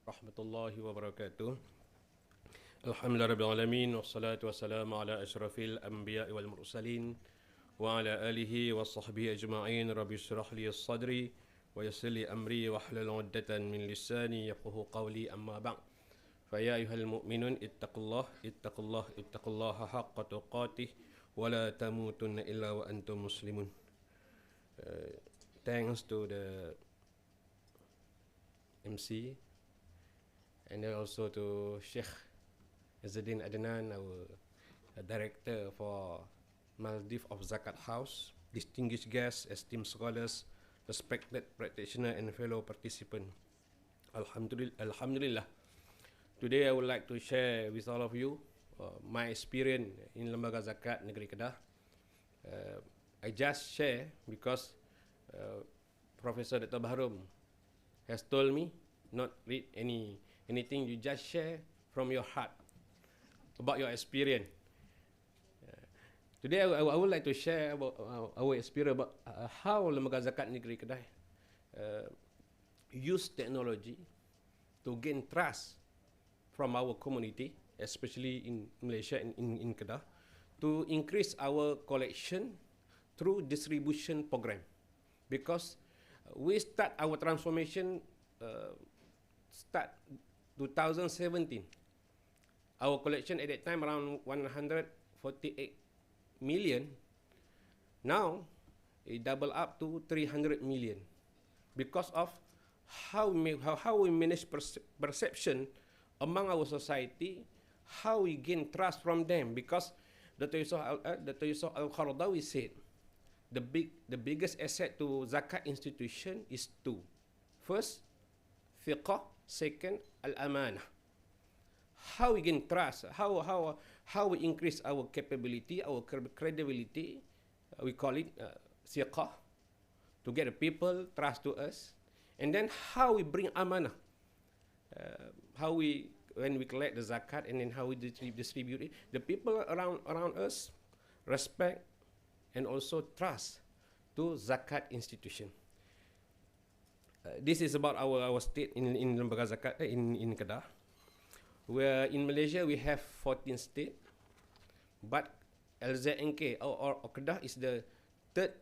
warahmatullahi wabarakatuh. Alhamdulillah rabbil alamin wassalatu wassalamu ala asyrafil anbiya'i wal mursalin wa ala alihi wa sahbihi ajma'in. Rabbi shrah li sadri wa yassir li amri wa hlul 'uqdatan min lisani yafqahu qawli, amma ba'd. Fa ya ayyuhal mu'minun ittaqullaha haqqa tuqatih wa la tamutunna illa wa antum muslimun. Thanks to the MC and then also to Sheikh Izzuddin Adnan, our director for Maldives of Zakat House, distinguished guests, esteemed scholars, respected practitioner and fellow participant. Alhamdulillah. Today I would like to share with all of you my experience in Lembaga Zakat Negeri Kedah. I just share because Professor Dr. Bahrum has told me not read anything, you just share from your heart about your experience. Today I would like to share about our experience about how Lembaga Zakat Negeri Kedah use technology to gain trust from our community, especially in Malaysia and in Kedah, to increase our collection through distribution program. Because we start our transformation start 2017. Our collection at that time around 148 million. Now it double up to 300 million because of how we manage perception among our society, how we gain trust from them. Because Dr. Yusuf Al-Qaradawi said the biggest asset to zakat institution is two. First, fiqh. Second, al-amanah. How we gain trust, how we increase our capability, our credibility, we call it siqah, to get the people trust to us. And then how we bring amanah, when we collect the zakat and then how we distribute it, the people around us respect and also trust to zakat institution. This is about our state in Lembaga Zakat in Kedah. Where in Malaysia we have 14 states, but LZNK or Kedah is the third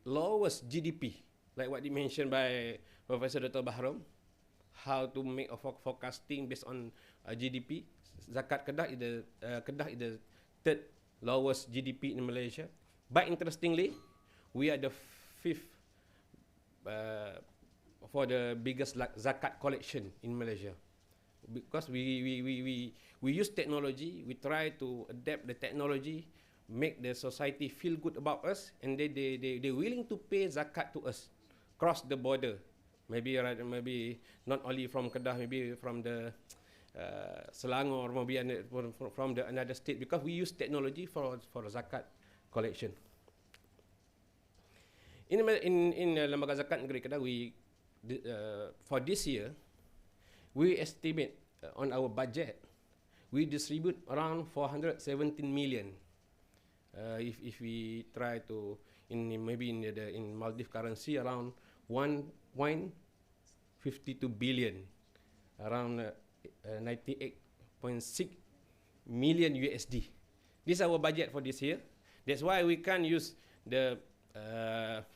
lowest GDP, like what you mentioned by Professor Dr. Bahram, how to make a forecasting based on GDP. Zakat Kedah is the third lowest GDP in Malaysia. But interestingly, we are the fifth for the biggest zakat collection in Malaysia, because we use technology. We try to adapt the technology, make the society feel good about us, and they willing to pay zakat to us cross the border. Maybe not only from Kedah, maybe from the Selangor, maybe from the another state, because we use technology for zakat collection. In Lembaga Zakat Negeri Kedah, for this year, we estimate on our budget, we distribute around 417 million. If we try to in Maldives currency, around 1.52 billion, around 98.6 million USD. This is our budget for this year. That's why we can't use the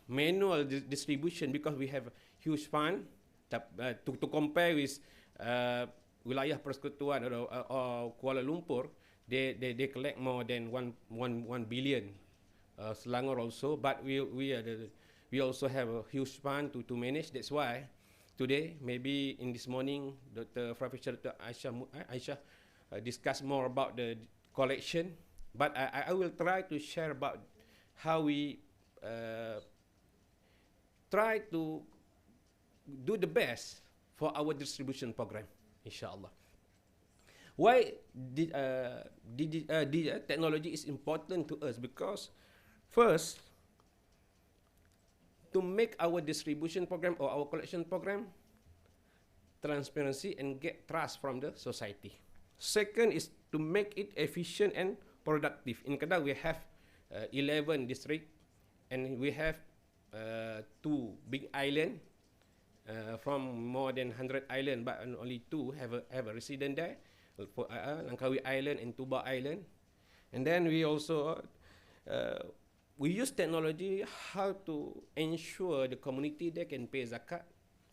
manual distribution, because we have huge fund to compare with wilayah persekutuan or Kuala Lumpur. They collect more than 1 billion. Selangor also, but we also have a huge fund to manage. That's why today, maybe in this morning, Professor Dr. Aisha discuss more about the collection. But I will try to share about how we try to do the best for our distribution program, inshallah. Why technology is important to us? Because first, to make our distribution program or our collection program transparency and get trust from the society. Second is to make it efficient and productive. In Kedah, we have 11 districts, and we have 2 big islands from more than 100 island, but only 2 have a resident there, for Langkawi Island and Tuba Island. And then we also we use technology how to ensure the community they can pay zakat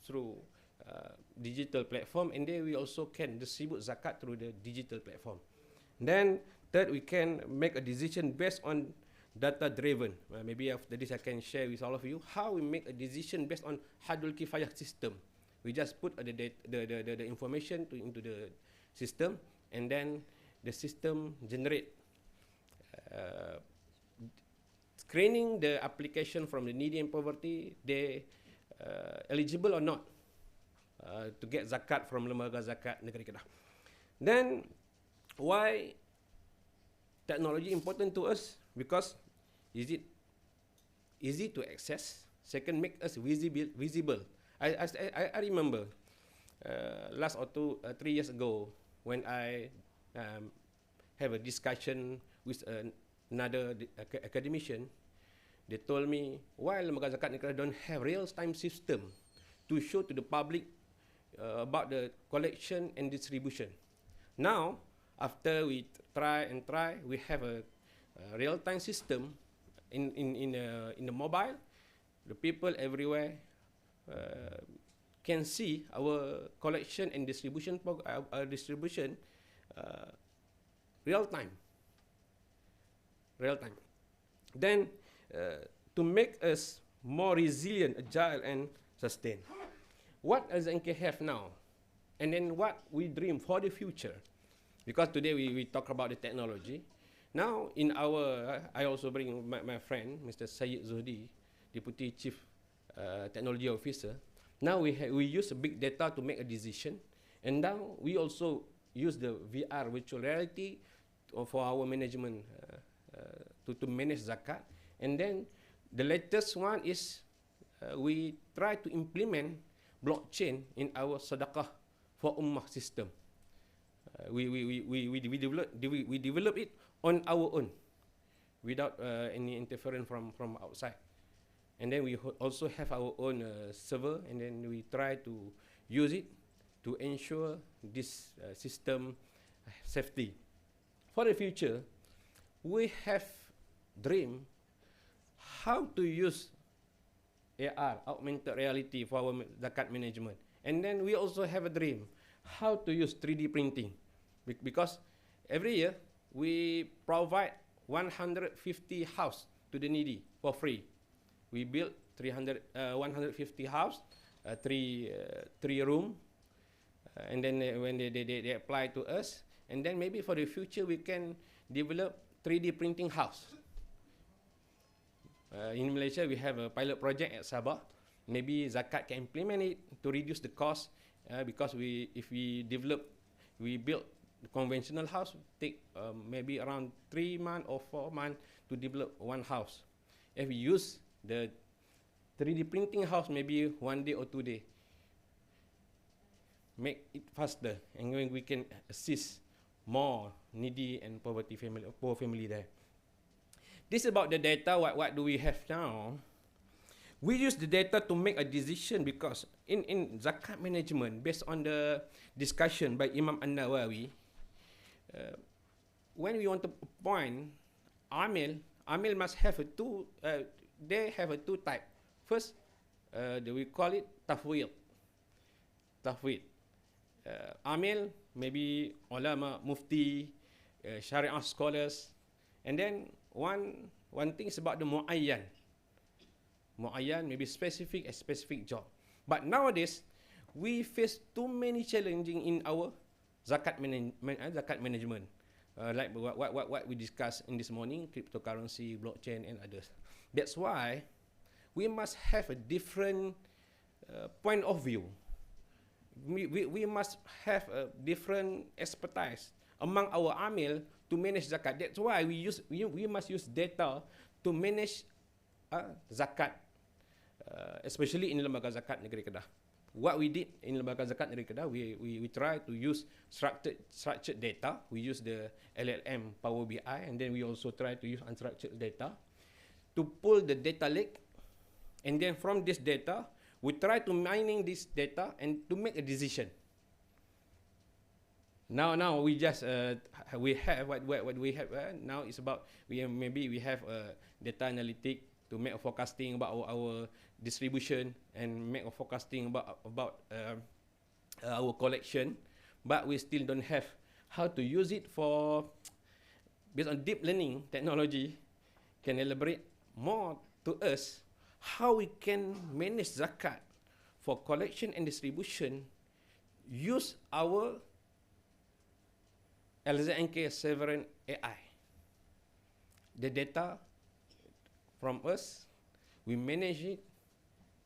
through digital platform, and then we also can distribute zakat through the digital platform. Then third, we can make a decision based on data driven. Maybe after this I can share with all of you how we make a decision based on Hadul Kifayah system. We just put the information into the system, and then the system generate screening the application from the needy and poverty, they eligible or not to get zakat from lembaga zakat negeri Kedah. Then why technology important to us? Because is it easy to access? Second, make us visible. I remember last or 3 years ago when I have a discussion with another academician. They told me why lembaga zakat negara don't have real-time system to show to the public about the collection and distribution. Now, after we try, we have a real-time system in the mobile. The people everywhere can see our collection and distribution real time. Then to make us more resilient, agile, and sustained. What does NK have now? And then what we dream for the future? Because today we talk about the technology. Now in our, I also bring my friend, Mr. Syed Zuhdi, Deputy Chief Technology Officer. Now we use big data to make a decision. And now we also use the VR, virtual reality, for our management, to manage zakat. And then the latest one is we try to implement blockchain in our sedekah for ummah system. We develop it on our own without any interference from outside. And then we also have our own server, and then we try to use it to ensure this system safety. For the future, we have dream how to use AR, augmented reality, for our zakat management. And then we also have a dream how to use 3D printing, because every year we provide 150 house to the needy for free. We built 150 house, three room, and then when they apply to us, and then maybe for the future we can develop 3D printing house. In Malaysia, we have a pilot project at Sabah. Maybe Zakat can implement it to reduce the cost, because if we build the conventional house, take maybe around 3 months or 4 months to develop one house. If we use the 3D printing house, maybe 1 day or 2 days, make it faster, and when we can assist more needy and poor family there. This is about the data. What do we have now? We use the data to make a decision, because in zakat management, based on the discussion by Imam An-Nawawi, when we want to appoint amil must have they have a two type. First, we call it tafwid. Amil, maybe ulama, mufti, syariah scholars, and then one thing is about the muayyan, maybe a specific job. But nowadays, we face too many challenges in our zakat management, like what we discussed in this morning, cryptocurrency, blockchain, and others. That's why we must have a different point of view. We must have a different expertise among our amil to manage zakat. That's why we must use data to manage zakat, especially in lembaga zakat negeri Kedah. What we did in lembaga zakat negeri Kedah, we try to use structured data. We use the LLM, Power BI, and then we also try to use unstructured data to pull the data lake, and then from this data we try to mining this data and to make a decision. Now we just we have what we have now is about maybe we have data analytic to make a forecasting about our distribution and make a forecasting about our collection, but we still don't have how to use it for based on deep learning technology. Can elaborate more to us how we can manage zakat for collection and distribution, use our INZAC sovereign AI. The data from us, we manage it,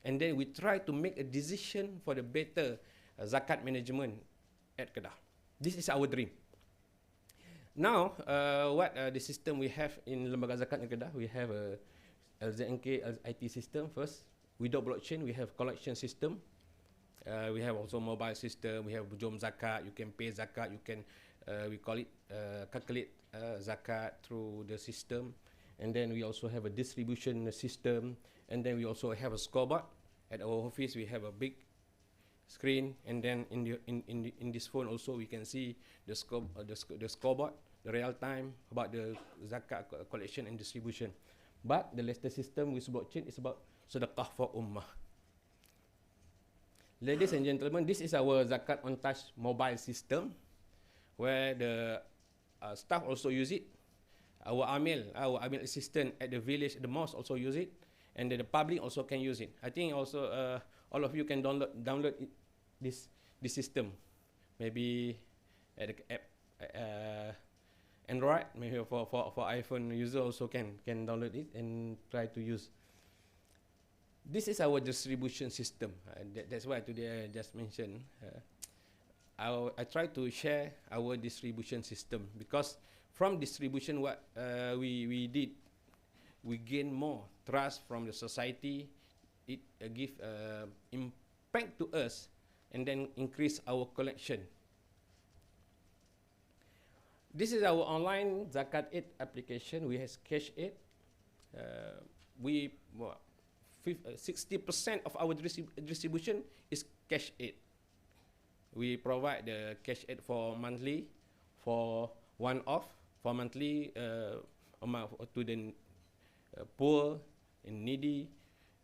and then we try to make a decision for the better zakat management at Kedah. This is our dream. Now, what the system we have in Lembaga Zakat in Kedah, we have a INZAC IT system first. Without blockchain, we have collection system. We have also mobile system. We have Jom Zakat. You can pay zakat. You can we call it calculate zakat through the system. And then we also have a distribution system. And then we also have a scoreboard. At our office, we have a big screen, and then in this phone also we can see the scoreboard, the real time about the zakat collection and distribution. But the latest system with blockchain is about sedekah for ummah. Ladies and gentlemen, this is our zakat on touch mobile system, where the staff also use it. Our amil assistant at the village, the mosque also use it, and the public also can use it. I think also all of you can download it, this system. Maybe at the app Android, maybe for iPhone user also can download it and try to use. This is our distribution system. That's why today I just mentioned. I try to share our distribution system, because from distribution what we did, we gain more trust from the society. It give impact to us, and then increase our collection. This is our online Zakat Aid application. We have Cash Aid. 60% of our distribution is Cash Aid. We provide the Cash Aid for monthly, for one-off, for monthly amount to the poor and needy,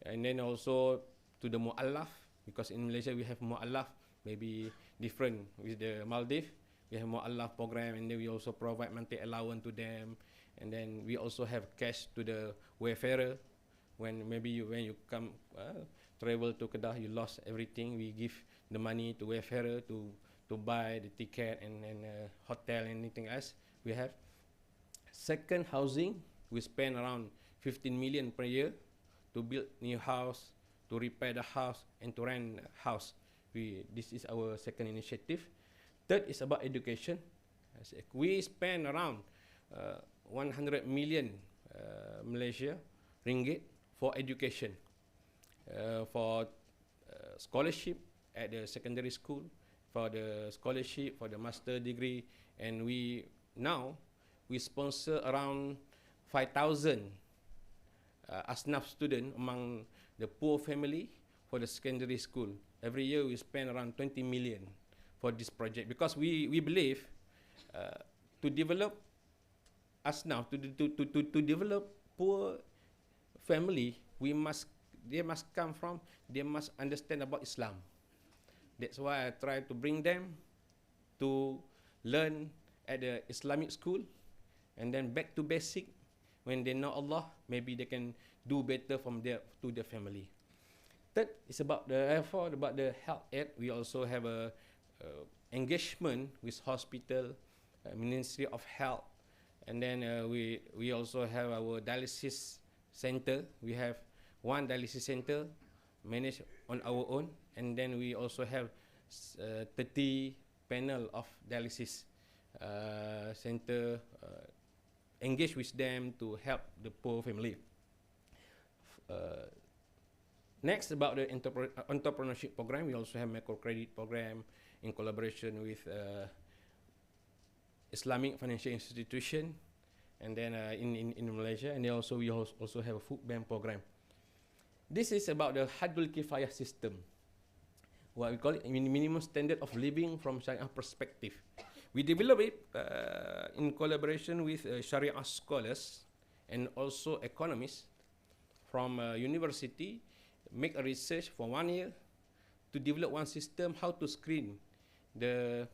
and then also to the mu'allaf, because in Malaysia we have mu'allaf, maybe different with the Maldives. We have mu'allaf program, and then we also provide monthly allowance to them, and then we also have cash to the wayfarer. When maybe when you come travel to Kedah, you lost everything, we give the money to wayfarer to buy the ticket and hotel and anything else we have. Second, housing, we spend around 15 million per year to build new house, to repair the house, and to rent house. This is our second initiative. Third is about education. We spend around 100 million Malaysia ringgit for education, for scholarship at the secondary school, for the scholarship, for the master degree, and we sponsor around 5,000 asnaf student among the poor family for the secondary school. Every year we spend around 20 million for this project, because we believe to develop asnaf, to develop poor family, they must understand about Islam. That's why I try to bring them to learn at the Islamic school, and then back to basic. When they know Allah, maybe they can do better to their family. Third is about the health aid. We also have a engagement with hospital, Ministry of Health, and then we also have our dialysis center. We have one dialysis center managed on our own, and then we also have 30 panel of dialysis center, engage with them to help the poor family. Next, about the entrepreneurship program, we also have microcredit program in collaboration with Islamic financial institution, and then in Malaysia, and then also we also have a food bank program. This is about the Hadul Kifayah system, what we call it minimum standard of living from Sharia perspective. We develop it in collaboration with Sharia scholars and also economists from university, make a research for 1 year to develop one system how to screen the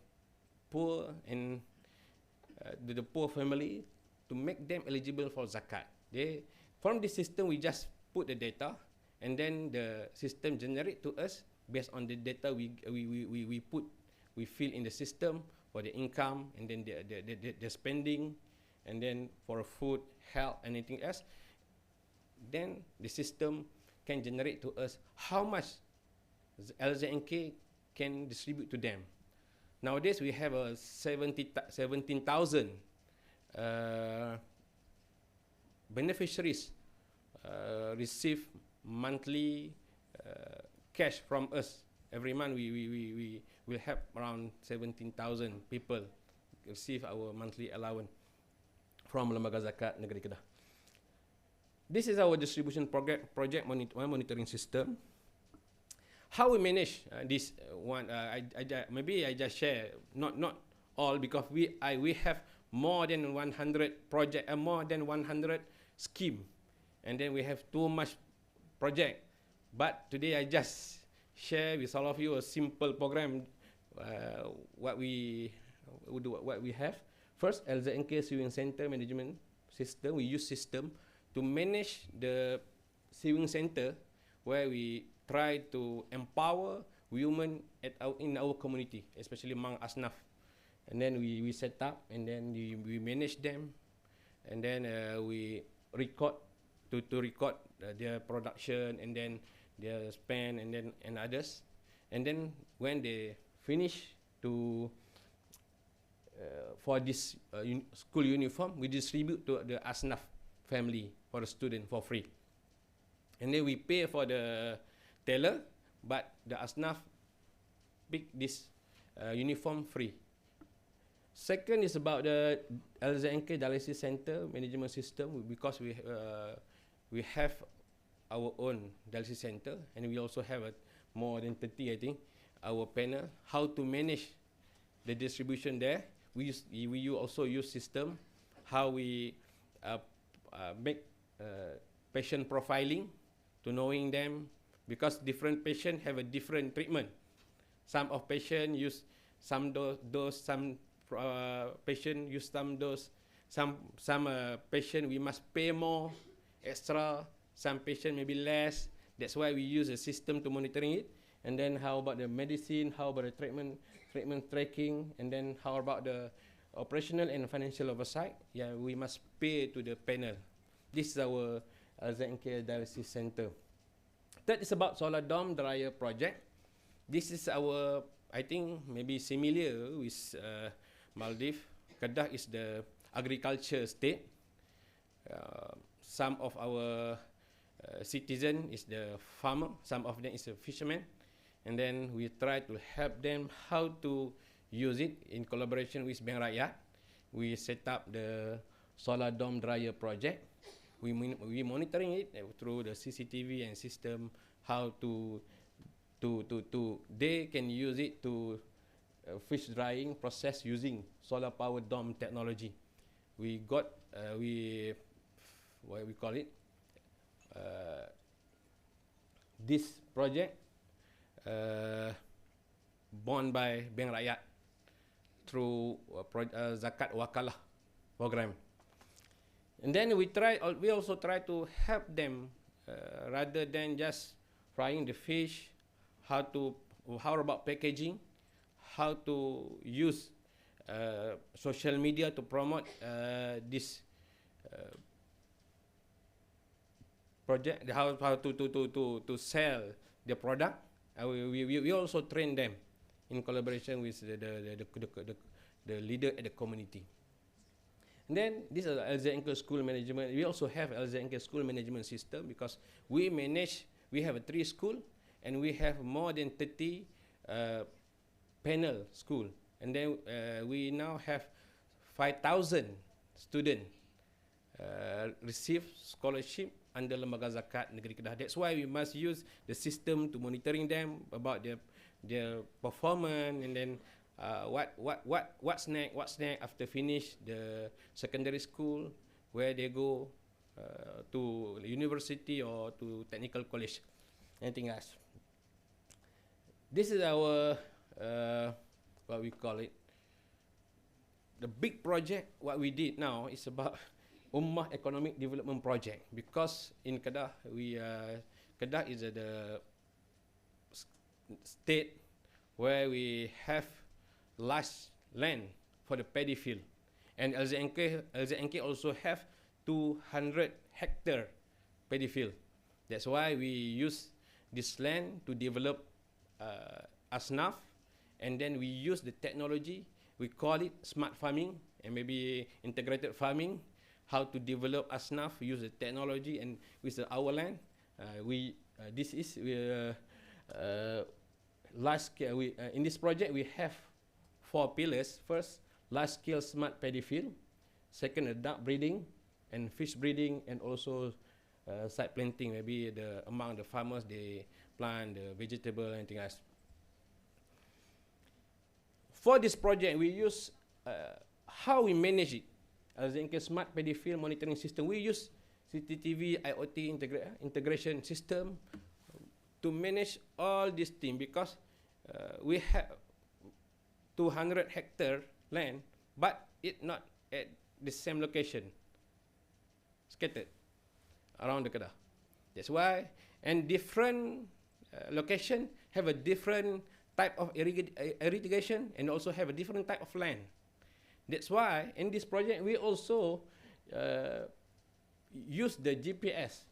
poor and the poor family to make them eligible for zakat. From this system, we just put the data, and then the system generate to us based on the data we fill in the system for the income, and then the spending, and then for food, health, anything else. Then the system can generate to us how much LZNK can distribute to them. Nowadays, we have 17,000 beneficiaries receive monthly cash from us. Every month, we will have around 17,000 people receive our monthly allowance from Lembaga Zakat Negeri Kedah. This is our distribution project monitoring system. How we manage this one? Maybe I just share not all, because we have more than 100 project, more than 100 scheme, and then we have too much project. But today I just share with all of you a simple program. What we have. First, LZNK Sewing Center Management System. We use system to manage the sewing center, where we try to empower women in our community, especially among Asnaf. And then we set up, and then we manage them, and then we record to record their production, and then their spend, and others. And then when they finish to for this school uniform, we distribute to the Asnaf family for the student for free. And then we pay for the tailor, but the Asnaf pick this uniform free. Second is about the LZNK Dialysis Center Management System, because we have our own dialysis center, and we also have more than 30, I think, our panel. How to manage the distribution there? We also use system how we make patient profiling to knowing them, because different patients have a different treatment. Some of patient use some dose, some patient use some dose, some patient we must pay more extra, some patient maybe less. That's why we use a system to monitoring it. And then how about the medicine, how about the treatment tracking, and then how about the operational and financial oversight? Yeah, we must pay to the panel. This is our ZNK Dialysis Center. Third is about Solar Dome Dryer Project. This is our, I think, maybe similar with Maldives. Kedah is the agriculture state. Some of our citizen is the farmer, some of them is a fisherman. And then we try to help them how to use it in collaboration with Bank Rakyat. We set up the Solar Dome Dryer Project. We monitoring it through the CCTV and system, how to they can use it to fish drying process using solar power dome technology. We got what we call it, this project born by Bank Rakyat through Zakat Wakalah program. And then we also try to help them rather than just frying the fish, how about packaging, how to use social media to promote this project, how to sell the product. We also train them in collaboration with the leader at the community. And then this is LZNK school management. We also have LZNK school management system, because we have a 3 school, and we have more than 30 panel school. And then we now have 5,000 students receive scholarship under Lembaga Zakat Negeri Kedah. That's why we must use the system to monitoring them about their performance, and then what's next after finish the secondary school, where they go to university or to technical college, anything else. This is our what we call it, the big project. What we did now is about Ummah Economic Development Project, because in Kedah Kedah is the state where we have large land for the paddy field, and LZNK also have 200 hectare paddy field. That's why we use this land to develop asnaf, and then we use the technology. We call it smart farming and maybe integrated farming. How to develop asnaf, use the technology, and with our land, this is large scale. In this project we have 4 pillars. First, large scale smart paddy field. Second, duck breeding and fish breeding, and also side planting. Maybe among the farmers they plant the vegetable and anything else. For this project, we use how we manage it. As in smart paddy field monitoring system, we use CCTV, IoT integration system to manage all this thing, because we have 200 hectare land, but it not at the same location, scattered around the Kedah. That's why, and different location have a different type of irrigation, and also have a different type of land. That's why in this project we also use the GPS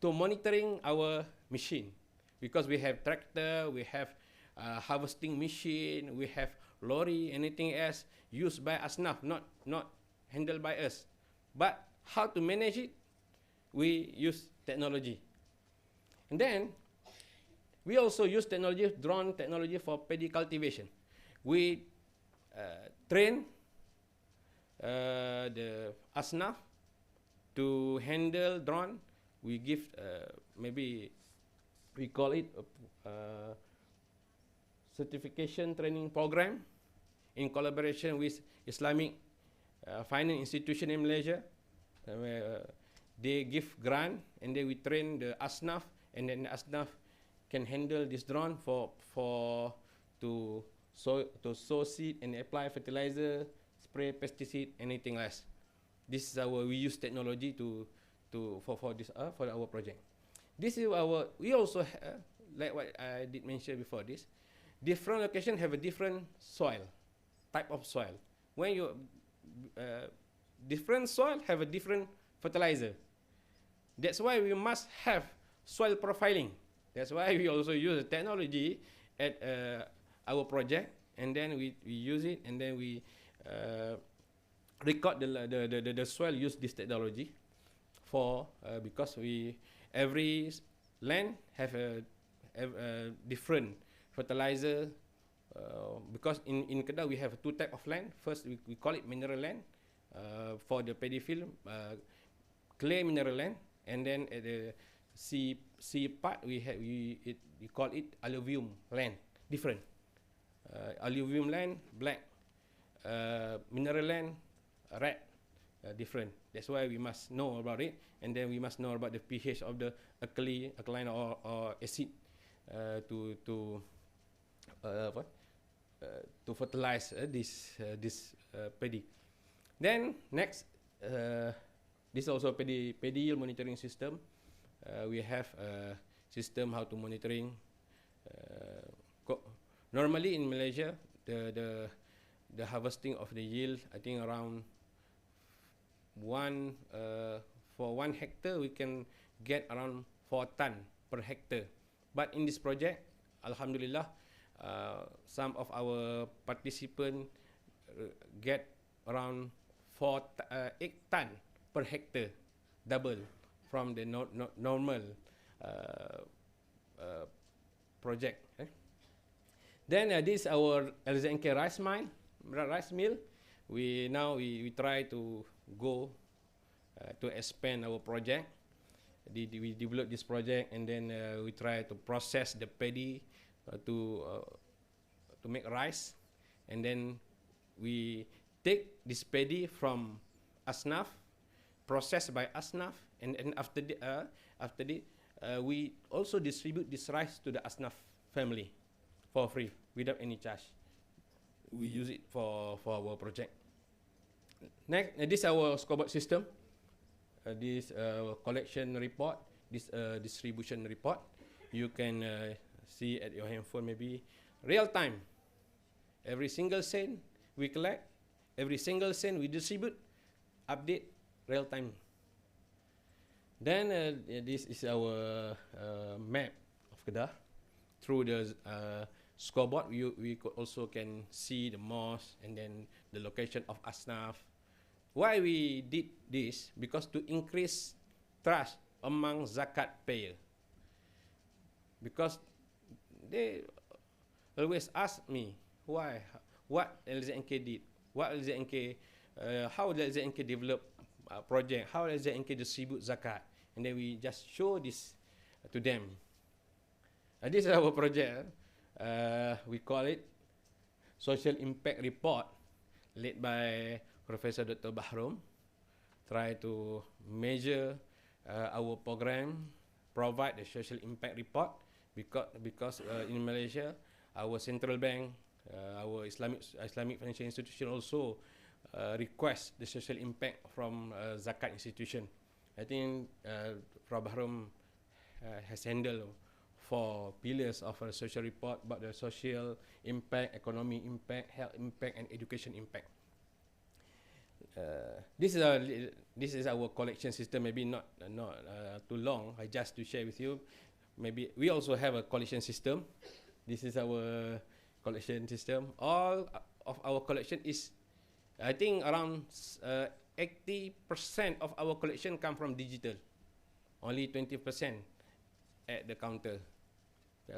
to monitoring our machine, because we have tractor, we have harvesting machine, we have lorry, anything else used by asnaf, not handled by us. But how to manage it? We use technology, and then we also use technology, drone technology, for paddy cultivation. We train the asnaf to handle drone. We give maybe we call it a certification training program in collaboration with Islamic finance institution in Malaysia, where they give grant, and then we train the asnaf, and then the asnaf can handle this drone to sow seed and apply fertilizer, spray pesticide, anything else. This is we use technology for this for our project. This is we also like what I did mention before this. Different location have a different soil, type of soil. When you different soil have a different fertilizer. That's why we must have soil profiling. That's why we also use the technology at our project, and then we use it, and then we record the soil use this technology for because every land have a different fertilizer, because in Kedah we have 2 type of land. First we call it mineral land for the paddy field, clay mineral land, and then at the sea part we call it alluvium land, different. Alluvium land black, mineral land red, different. That's why we must know about it, and then we must know about the pH of the alkaline or acid to fertilize this paddy. Then next, this is also paddy yield monitoring system. We have a system how to monitoring. Normally in Malaysia, the harvesting of the yield, I think around for 1 hectare we can get around 4 ton per hectare. But in this project, Alhamdulillah, some of our participants get around 8 ton per hectare, double from the normal project. Then this is our LZNK rice mill. We try to go to expand our project. We develop this project, and then we try to process the paddy to make rice, and then we take this paddy from asnaf, processed by asnaf, and after we also distribute this rice to the asnaf family for free without any charge. We use it for our project. Next, this is our scoreboard system. This collection report, this distribution report. You can see at your handphone, maybe real time. Every single cent we collect, every single cent we distribute, update real time. Then this is our map of Kedah. Through the scoreboard, we also can see the mosque and then the location of asnaf. Why we did this? Because to increase trust among zakat payer. Because they always ask me why, what LZNK did, what LZNK, how LZNK develop a project, how LZNK distribute zakat, and then we just show this to them. This is our project. We call it Social Impact Report, led by Professor Dr. Bahrom. Try to measure our program, provide the social impact report, because in Malaysia, our central bank, our Islamic financial institution also request the social impact from zakat institution. I think Prof. Bahrom has handled 4 pillars of a social report about the social impact, economic impact, health impact, and education impact. This is our collection system. Maybe not too long. I just to share with you. Maybe we also have a collection system. This is our collection system. All of our collection is, I think, around 80% of our collection come from digital. Only 20% at the counter.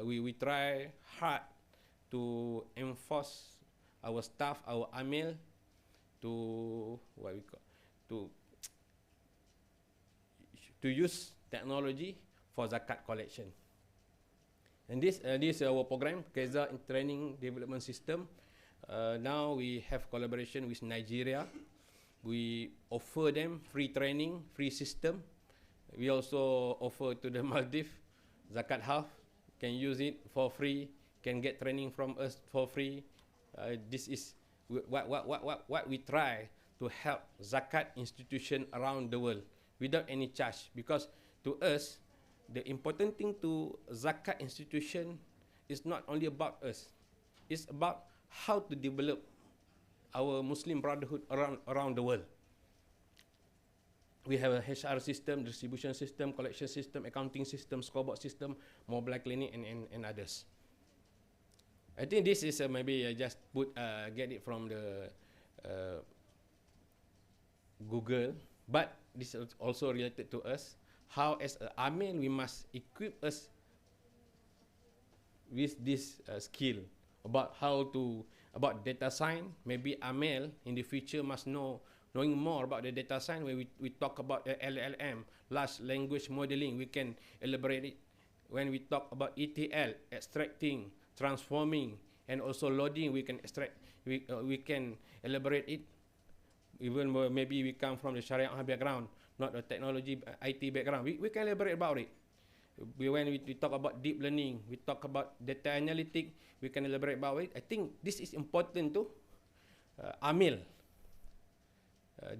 We try hard to enforce our staff, our amil, to what we call to use technology for zakat collection. And this is our program, Keza Training Development System. Now we have collaboration with Nigeria. We offer them free training, free system. We also offer to the Maldives Zakat House. Can use it for free. Can get training from us for free. This is what we try to help zakat institution around the world without any charge, because to us the important thing to zakat institution is not only about us, it's about how to develop our Muslim brotherhood around the world. We have a HR system, distribution system, collection system, accounting system, scoreboard system, mobile clinic, and others. I think this is maybe I just get it from the Google, but this is also related to us. How as a amil we must equip us with this skill about about data science. Maybe amil in the future must knowing more about the data science. When we talk about LLM, large language modeling, we can elaborate it. When we talk about ETL, extracting, transforming, and also loading, we can extract, we can elaborate it. Even maybe we come from the Sharia background, not the technology IT background, we can elaborate about it. When we talk about deep learning, we talk about data analytics, we can elaborate about it. I think this is important to amil.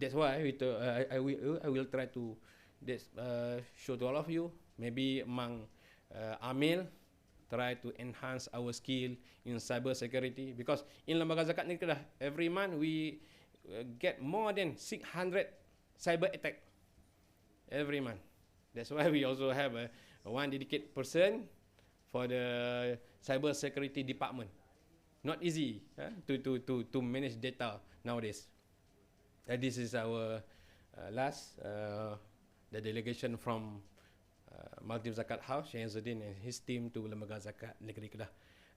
That's why I will try to show to all of you. Maybe among amil, try to enhance our skill in cyber security, because in Lembaga Zakat ni Kedah, every month we get more than 600 cyber attack every month. That's why we also have one dedicated person for the cyber security department. Not easy to manage data nowadays. This is our last the delegation from Maldives Zakat House, Syekh Izzuddin and his team to Lembaga Zakat Negeri Kedah.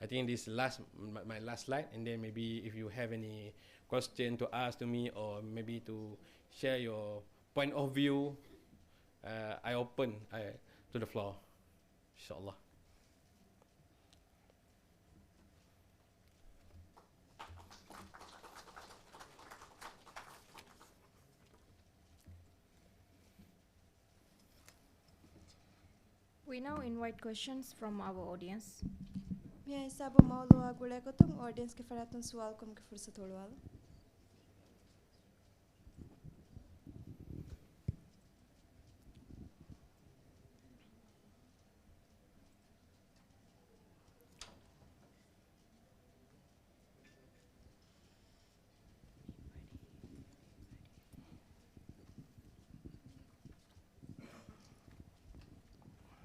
I think this my last slide, and then maybe if you have any question to ask to me, or maybe to share your point of view, I open to the floor, inshallah. We now invite questions from our audience. मैं हिसाब मौलू आगुले को तुम audience के फरातन सवाल को मुझे फुर्सत होने वाला.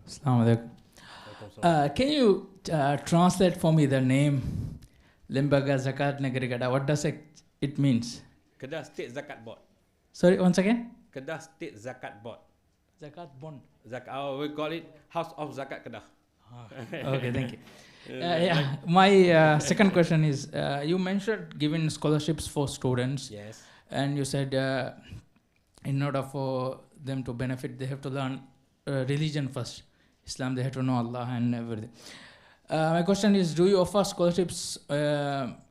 Assalamu alaikum. Can you translate for me the name Lembaga Zakat Negeri Kedah? What does it means? Kedah State Zakat Board. Sorry, once again? Kedah State Zakat Board. Zakat Bond. We call it House of Zakat Kedah. Okay, thank you. My second question is, you mentioned giving scholarships for students. Yes. And you said in order for them to benefit, they have to learn religion first. Islam, they have to know Allah and everything. My question is, do you offer scholarships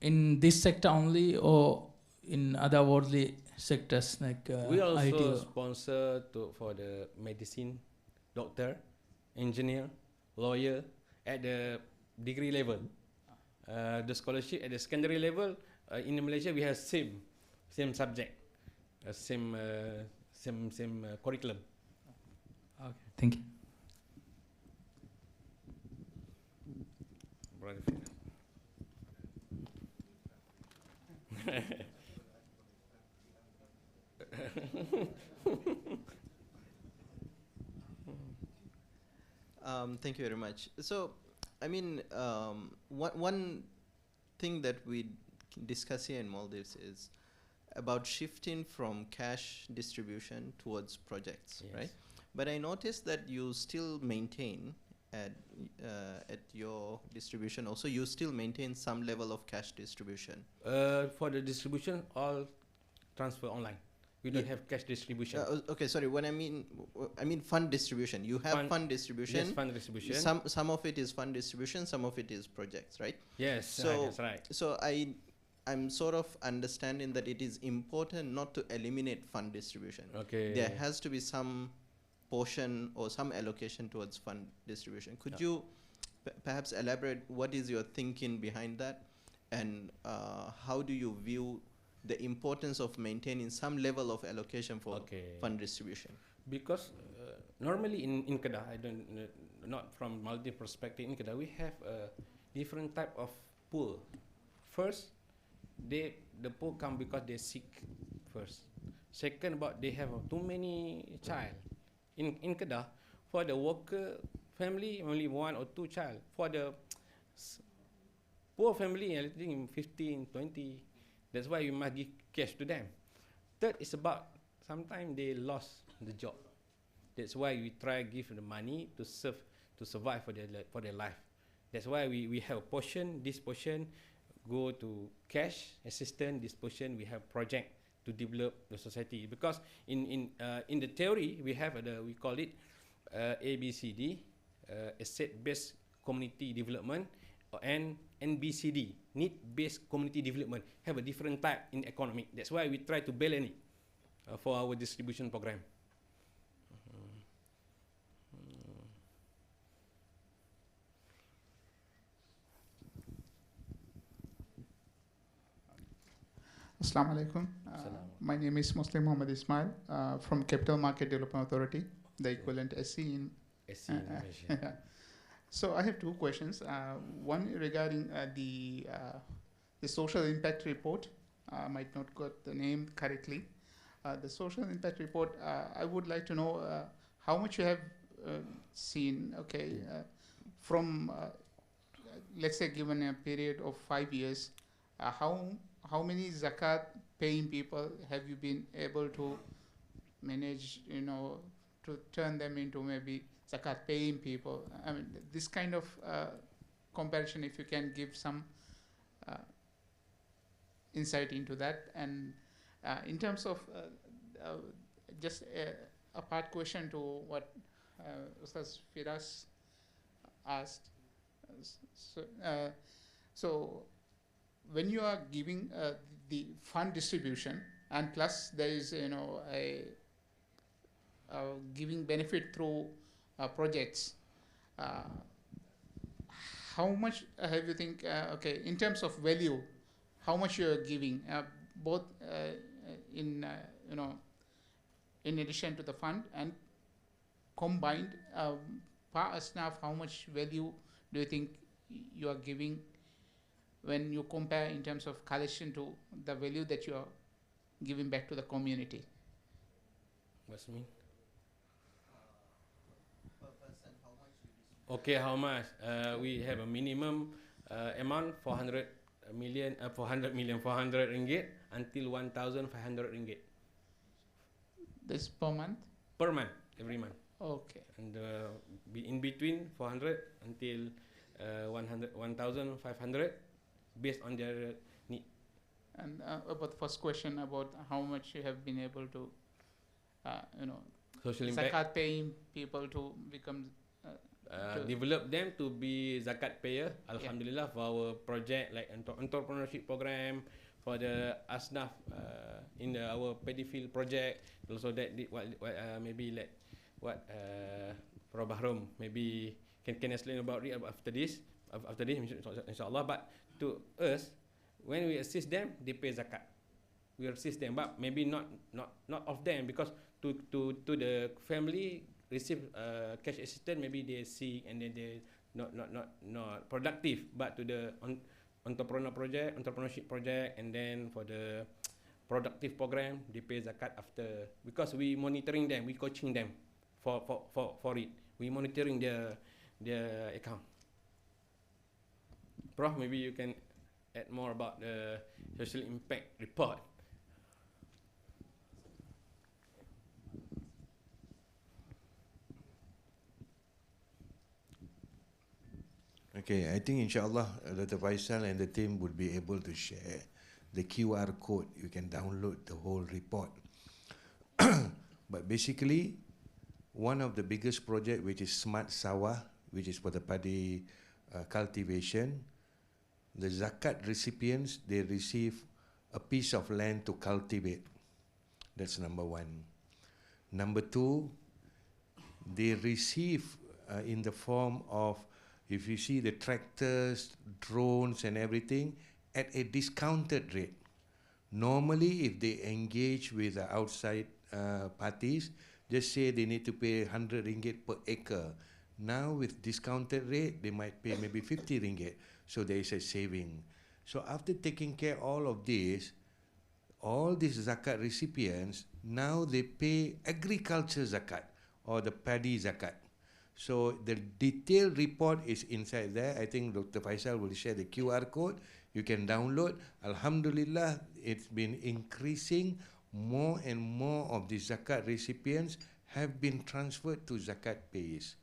in this sector only or in other worldly sectors like we also IT? sponsor for the medicine, doctor, engineer, lawyer at the degree level. The scholarship at the secondary level in Malaysia we have same subject, same curriculum. Okay, thank you. Thank you very much. So, I mean, one thing that we discuss here in Maldives is about shifting from cash distribution towards projects, Yes. right? But I noticed that you still maintain at your distribution also, you still maintain some level of cash distribution. For the distribution, all transfer online. We don't have cash distribution. Okay, sorry. When I mean fund distribution. You have fund distribution. Yes, fund distribution. Some of it is fund distribution. Some of it is projects, right? Yes, So that's right. So I'm sort of understanding that it is important not to eliminate fund distribution. Okay. There has to be some portion or some allocation towards fund distribution. Could you perhaps elaborate what is your thinking behind that, and how do you view the importance of maintaining some level of allocation for fund distribution? Because normally in Kedah, I don't not from Maldives perspective, in Kedah we have a different type of pool. First, the poor come because they sick first. Second, about they have too many child. In Kedah, for the worker family, only 1 or 2 child. For the poor family, I think 15, 20. That's why you must give cash to them. Third is about sometimes they lost the job. That's why we try give the money to survive for their life. That's why we have a portion. This portion go to cash assistance. This portion we have project to develop the society. Because in the theory we have we call it ABCD, asset-based community development, and NBCD, need-based community development, have a different type in economic. That's why we try to balance it for our distribution program. Assalamu alaikum. My name is Muslim Muhammad Ismail from Capital Market Development Authority, the equivalent SC in Malaysia. So I have 2 questions. One regarding the social impact report. I might not got the name correctly. The social impact report, I would like to know how much you have seen, from, let's say, given a period of 5 years, how many zakat paying people have you been able to manage, to turn them into maybe zakat paying people? I mean, this kind of comparison, if you can give some insight into that. And in terms of just a part question to what Ustaz Firas asked. So when you are giving the fund distribution, and plus there is a giving benefit through projects, how much have you think, okay, in terms of value, how much you are giving, both in in addition to the fund and combined, per asnaf, how much value do you think you are giving when you compare in terms of collection to the value that you are giving back to the community? What's mean? Okay, how much? We have a minimum amount 400 million ringgit until 1,500 ringgit This per month? per month, every month. Okay. And in between 400 until 1,500 based on their need. And about the first question about how much you have been able to, Social impact. zakat paying people to become Develop them to be zakat payer. Alhamdulillah, for our project like entrepreneurship program, for the asnaf in our paddy field project. Also that maybe like what Prof Bahrom maybe can explain about it after this inshallah. But to us, when we assist them, they pay zakat. We assist them, but maybe not of them, because to the family receive cash assistance, maybe they sick and then they not productive. But to the entrepreneurship project, and then for the productive program, they pay zakat after, because we monitoring them, we coaching them for it. We monitoring their account. Prof, maybe you can add more about the social impact report. Okay, I think inshallah Dr. Faisal and the team would be able to share the QR code. You can download the whole report. But basically, one of the biggest project, which is Smart Sawah, which is for the paddy cultivation, the zakat recipients, they receive a piece of land to cultivate. That's number one. Number two, they receive in the form of, if you see the tractors, drones and everything, at a discounted rate. Normally, if they engage with outside parties, just say they need to pay 100 ringgit per acre. Now with discounted rate, they might pay maybe 50 ringgit. So there is a saving. So after taking care all of this, all these zakat recipients, now they pay agriculture zakat or the paddy zakat. So the detailed report is inside there. I think Dr. Faisal will share the QR code. You can download. Alhamdulillah, it's been increasing. More and more of the zakat recipients have been transferred to zakat payers.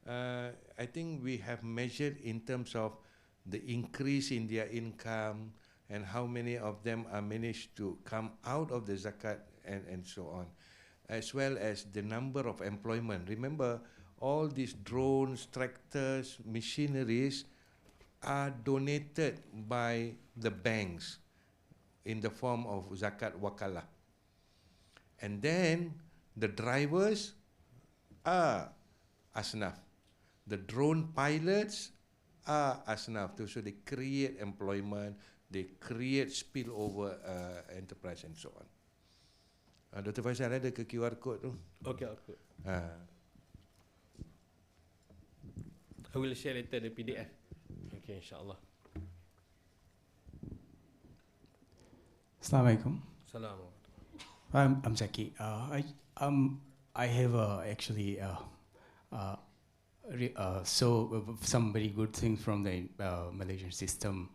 I think we have measured in terms of the increase in their income and how many of them are managed to come out of the zakat and so on, as well as the number of employment. Remember, all these drones, tractors, machineries are donated by the banks in the form of zakat wakalah. And then the drivers are asnaf. The drone pilots are asnaf too. So they create employment, they create spillover enterprise and so on. Dr. Faisal ada ke QR code tu? Okay, okay. I will share later the PDF. Okay, inshallah. Assalamualaikum. Salam. I'm Zaki. I have actually some very good things from the Malaysian system,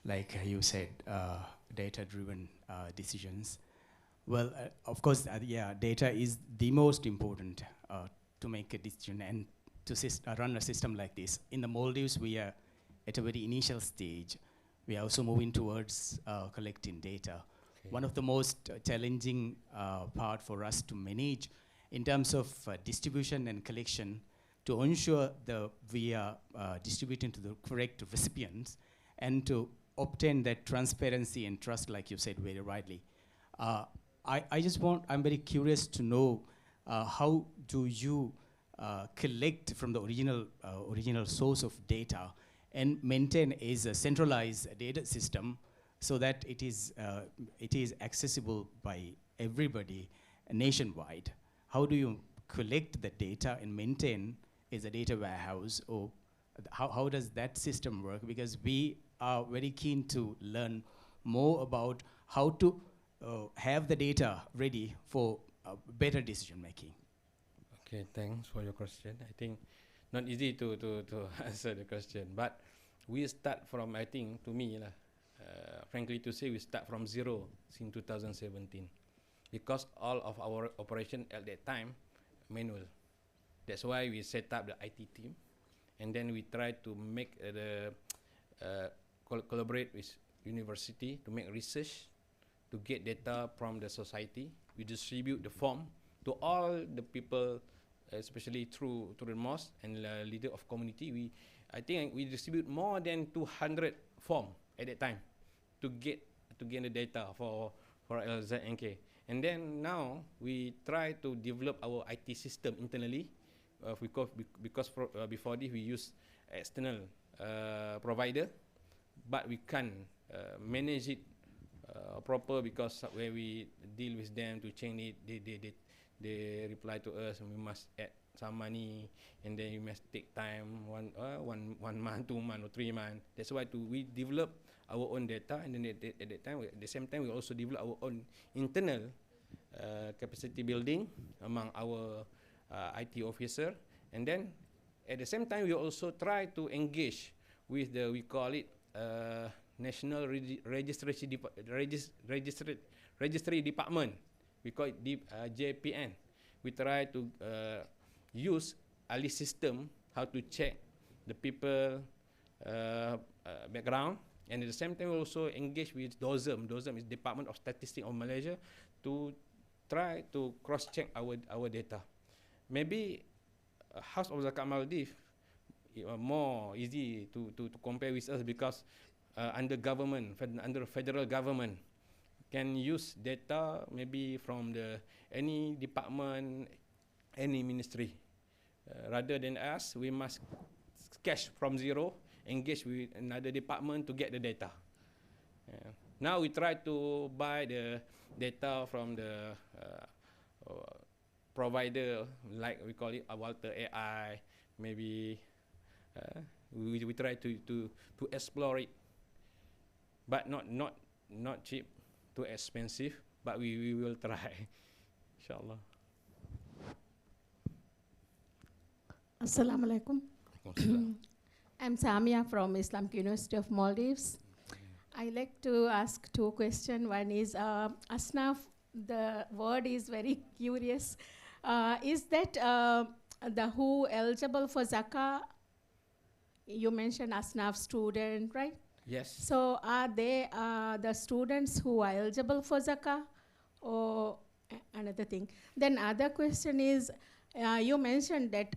like you said, data-driven decisions. Well, of course, data is the most important to make a decision and to run a system like this. In the Maldives, we are at a very initial stage. We are also moving towards collecting data. one of the most challenging part for us to manage in terms of distribution and collection to ensure we are distributing to the correct recipients and to obtain that transparency and trust, like you said very rightly. I'm very curious to know how do you collect from the original source of data and maintain as a centralized data system so that it is accessible by everybody nationwide. How do you collect the data and maintain as a data warehouse, or how does that system work? Because we are very keen to learn more about how to have the data ready for better decision making. Okay, thanks for your question. I think not easy to answer the question, but we start from, I think, to me, frankly to say, we start from zero since 2017, because all of our operation at that time manual. That's why we set up the IT team, and then we try to make collaborate with university to make research, to get data from the society. We distribute the form to all the people, especially through the mosque and leader of community. I think we distribute more than 200 form at that time to get the data for LZNK. And then now we try to develop our IT system internally, because before this we use external provider, but we can't manage it proper, because when we deal with them to change it, they reply to us, and we must add some money, and then you must take time, one month, 2 months, or 3 months. That's why we develop our own data, and then at the same time we also develop our own internal capacity building among our IT officer, and then at the same time we also try to engage with we call it National Registry Department. We call it JPN. We try to use Ali system, how to check the people background, and at the same time we also engage with DOSM. DOSM is Department of Statistics of Malaysia, to try to cross-check our data. Maybe House of Zakat Maldives more easy to compare with us, because under federal government can use data maybe from any department, any ministry. Rather than us, we must cash from zero, engage with another department to get the data. Now we try to buy the data from the provider, like we call it Walter AI. Maybe we try to explore it, but not cheap, too expensive. But we will try, inshallah. Assalamu alaikum. I'm Samia from Islamic University of Maldives. I like to ask 2 questions. One is Asnaf, the word is very curious. Is that who eligible for zakah? You mentioned Asnaf student, right? Yes. So are they the students who are eligible for zakah, or another thing? Then other question is, you mentioned that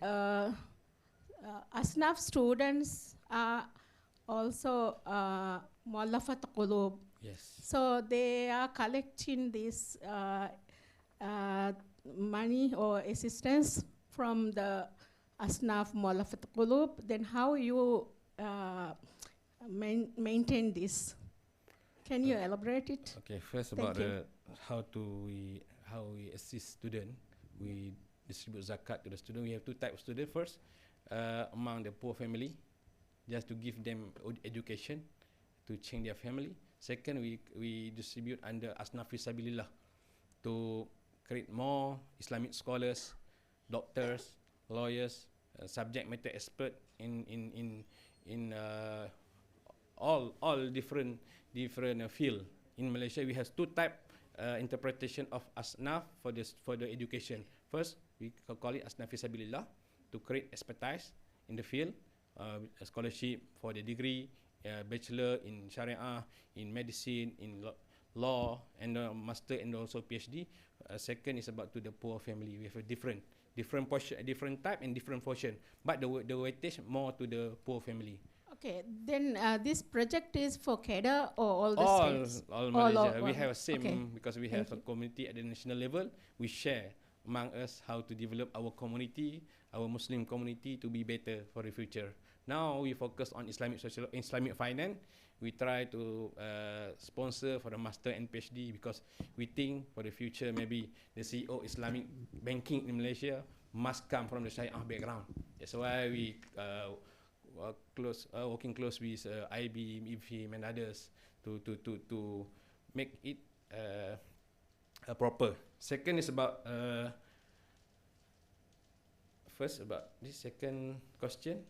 Asnaf students are also Muallafat Qulub. Yes. So they are collecting this money or assistance from the Asnaf Muallafat Qulub. Then how you maintain this? Can you elaborate it? Okay, first Thank about you. how we assist student. We distribute zakat to the student. We have 2 types of student. First, among the poor family, just to give them education, to change their family. Second, we distribute under Asnaf Fisabilillah, to create more Islamic scholars, doctors, lawyers, subject matter expert in all different field. In Malaysia, we have 2 type interpretation of Asnaf for the education. First, we call it Asnaf Fisabilillah, to create expertise in the field, a scholarship for the degree, bachelor in Sharia, in medicine, in law and master and also PhD. Second is about to the poor family. We have a different portion, different type and different portion. But the weightage more to the poor family. Okay, then this project is for Kedah or all the states? All Malaysia. We over. have a same Okay. because we Thank have a you. community at the national level. We share among us how to develop our community, our Muslim community to be better for the future. Now we focus on Islamic finance. We try to sponsor for the master and PhD because we think for the future maybe the CEO Islamic banking in Malaysia must come from the Sharia background. That's why we working close with IB, IFHIM and others to make it proper. Second is about first about this second question.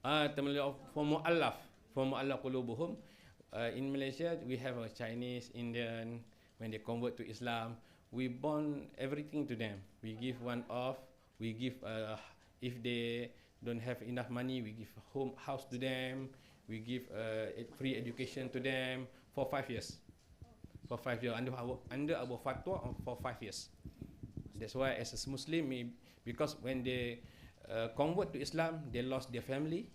For mu'allaf qulubuhum. In Malaysia, we have a Chinese, Indian. When they convert to Islam, we bond everything to them. We give one off. We give if they don't have enough money, we give house to them. We give free education to them for 5 years. For 5 years under our fatwa for 5 years. That's why as a Muslim, because when they convert to Islam, they lost their family.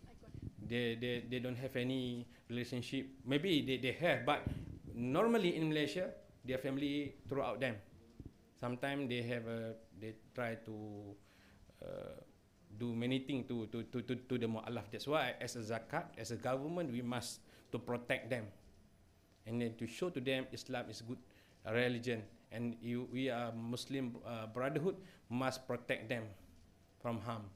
They don't have any relationship. Maybe they have, but normally in Malaysia, their family throw out them. Sometimes they try to do many things to the mu'allaf. That's why as a zakat, as a government, we must to protect them, and then to show to them Islam is good religion, and we are Muslim brotherhood must protect them from harm.